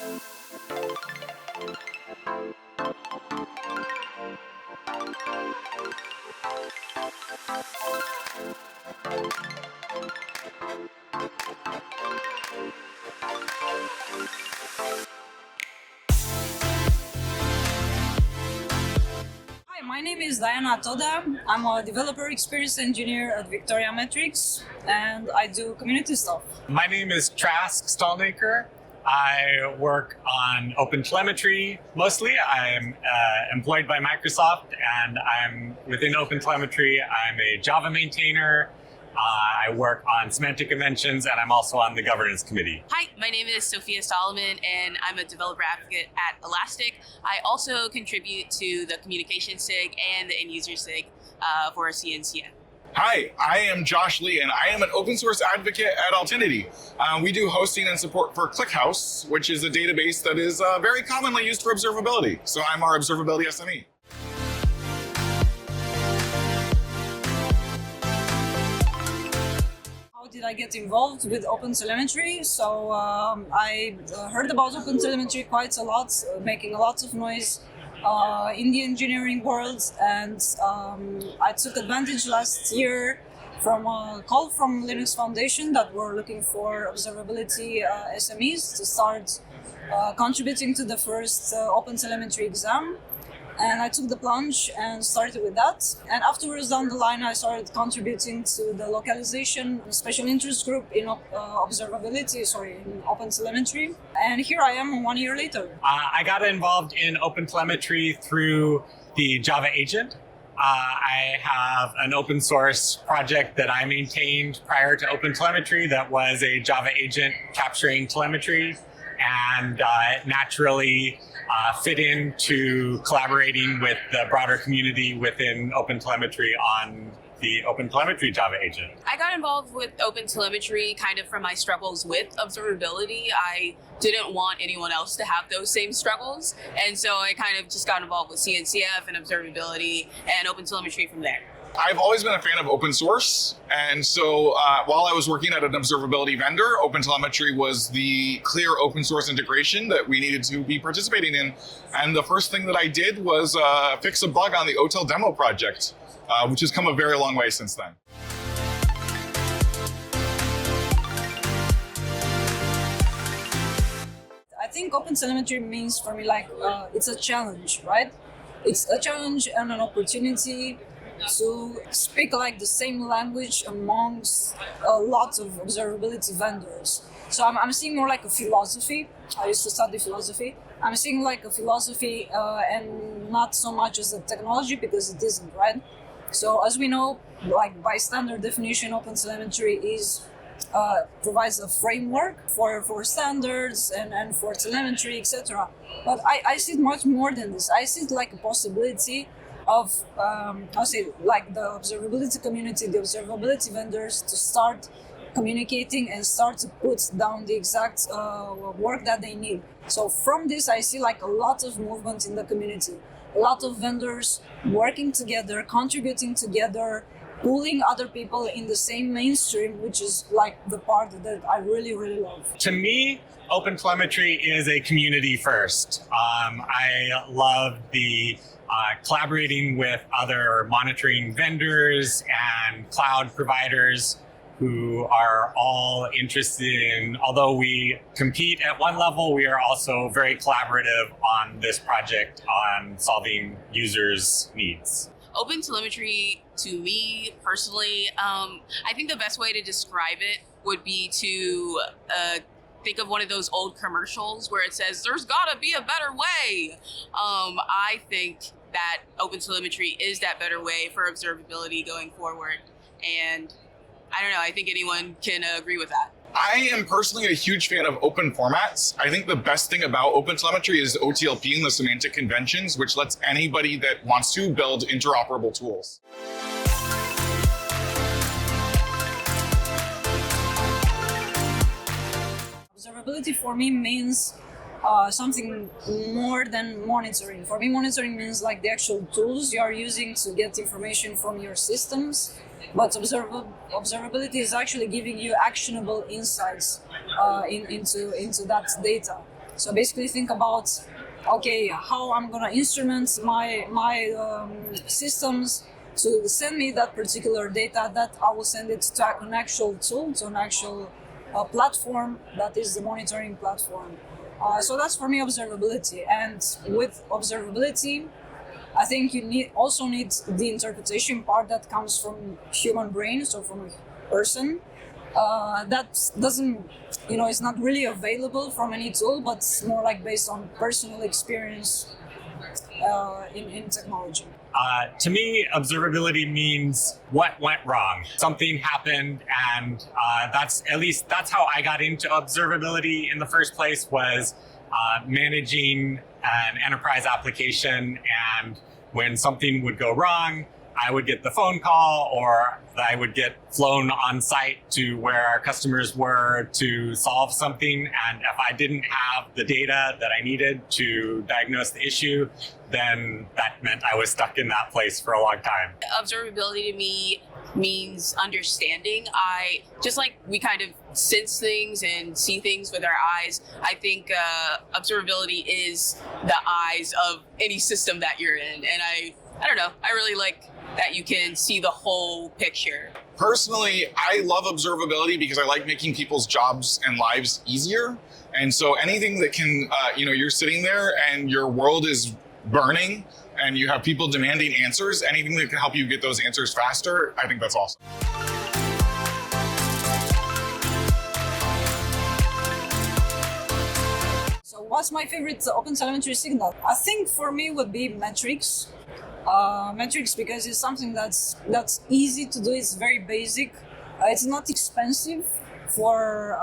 My name is Todea. I'm a developer experience engineer at Victoria Metrics, and I do community stuff. My name is Trask Stalnacker. I work on OpenTelemetry mostly. I'm employed by Microsoft, and I'm within OpenTelemetry. I'm a Java maintainer. I work on semantic conventions, and I'm also on the governance committee. Hi, my name is Sophia, and I'm a developer advocate at Elastic. I also contribute to the communication SIG and the end-user SIG for CNCF. Hi, I am Josh Lee, and I am an open source advocate at Altinity. We do hosting and support for ClickHouse, which is a database that is very commonly used for observability. So I'm our observability SME. How did I get involved with OpenTelemetry? So I heard about OpenTelemetry quite a lot, making a lot of noise in the engineering world, and I took advantage last year from a call from Linux Foundation that were looking for observability SMEs to start contributing to the first OpenTelemetry exam. And I took the plunge and started with that. And afterwards, down the line, I started contributing to the localization special interest group in in OpenTelemetry. And here I am 1 year later. I got involved in OpenTelemetry through the Java agent. I have an open source project that I maintained prior to OpenTelemetry that was a Java agent capturing telemetry, and naturally fit into collaborating with the broader community within OpenTelemetry on the OpenTelemetry Java agent. I got involved with OpenTelemetry kind of from my struggles with observability. I didn't want anyone else to have those same struggles, and so I kind of just got involved with CNCF and observability and OpenTelemetry from there. I've always been a fan of open source, and so while I was working at an observability vendor, OpenTelemetry was the clear open source integration that we needed to be participating in. And the first thing that I did was fix a bug on the OTel demo project, which has come a very long way since then. I think OpenTelemetry means for me like it's a challenge, right? It's a challenge and an opportunity to speak like the same language amongst lots of observability vendors. So I'm seeing more like a philosophy. I used to study philosophy. I'm seeing like a philosophy and not so much as a technology, because it isn't, right? So as we know, like by standard definition, OpenTelemetry provides a framework for standards and for telemetry, etc. But I see it much more than this. I see it like a possibility of like the observability community, the observability vendors, to start communicating and start to put down the exact work that they need. So from this, I see like a lot of movement in the community, a lot of vendors working together, contributing together, pulling other people in the same mainstream, which is like the part that I really, really love. To me, OpenTelemetry is a community first. I love the collaborating with other monitoring vendors and cloud providers who are all interested in, although we compete at one level, we are also very collaborative on this project on solving users' needs. OpenTelemetry, to me personally, I think the best way to describe it would be to think of one of those old commercials where it says, "There's gotta be a better way." I think that OpenTelemetry is that better way for observability going forward. And I don't know, I think anyone can agree with that. I am personally a huge fan of open formats. I think the best thing about OpenTelemetry is OTLP and the semantic conventions, which lets anybody that wants to build interoperable tools. Observability for me means something more than monitoring. For me, monitoring means like the actual tools you are using to get information from your systems. But observability is actually giving you actionable insights into that data. So basically think about, okay, how I'm gonna instrument my systems to send me that particular data, that I will send it to an actual tool, to an actual platform that is the monitoring platform. So that's for me observability. And with observability, I think you also need the interpretation part that comes from human brain, so from a person. That doesn't, it's not really available from any tool, but it's more like based on personal experience in technology. To me, observability means what went wrong. Something happened, and that's how I got into observability in the first place, was managing an enterprise application. And when something would go wrong, I would get the phone call, or I would get flown on site to where our customers were to solve something. And if I didn't have the data that I needed to diagnose the issue, then that meant I was stuck in that place for a long time. Observability to me means understanding. Just like we kind of sense things and see things with our eyes, I think observability is the eyes of any system that you're in. And I don't know, I really like that you can see the whole picture. Personally, I love observability because I like making people's jobs and lives easier. And so anything that can, you're sitting there and your world is burning and you have people demanding answers, anything that can help you get those answers faster, I think that's awesome. So what's my favorite OpenTelemetry signal? I think for me would be metrics. Metrics, because it's something that's easy to do. It's very basic. It's not expensive for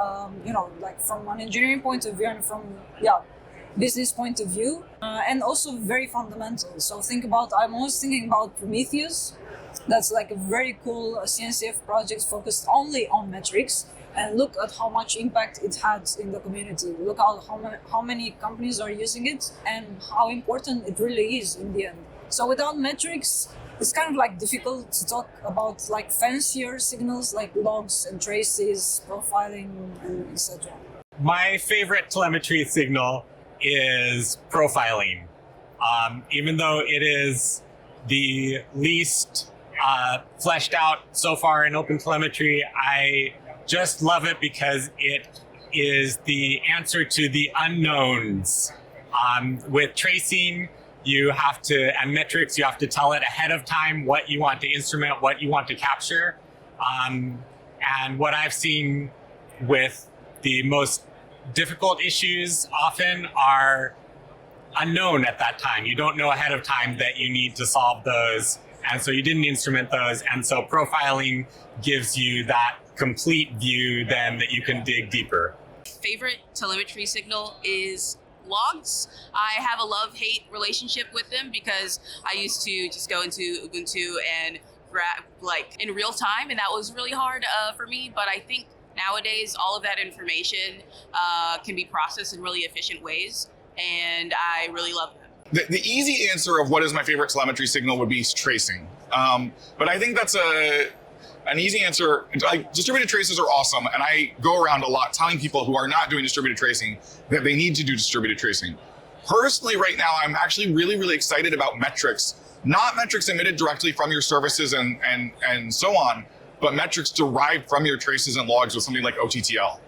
like from an engineering point of view and from business point of view, and also very fundamental. So I'm always thinking about Prometheus. That's like a very cool CNCF project focused only on metrics. And look at how much impact it had in the community. Look at how many companies are using it and how important it really is in the end. So without metrics, it's kind of like difficult to talk about like fancier signals like logs and traces, profiling, and etc. My favorite telemetry signal is profiling. Even though it is the least fleshed out so far in OpenTelemetry, I just love it because it is the answer to the unknowns. With tracing, and metrics, you have to tell it ahead of time what you want to instrument, what you want to capture. And what I've seen with the most difficult issues often are unknown at that time. You don't know ahead of time that you need to solve those. And so you didn't instrument those. And so profiling gives you that complete view then that you can dig deeper. Favorite telemetry signal is logs. I have a love-hate relationship with them because I used to just go into Ubuntu and grab like in real time, and that was really hard for me. But I think nowadays all of that information can be processed in really efficient ways, and I really love them. The easy answer of what is my favorite telemetry signal would be tracing. But I think that's an easy answer. Like, distributed traces are awesome, and I go around a lot telling people who are not doing distributed tracing that they need to do distributed tracing. Personally, right now, I'm actually really, really excited about metrics. Not metrics emitted directly from your services and so on, but metrics derived from your traces and logs with something like OTTL.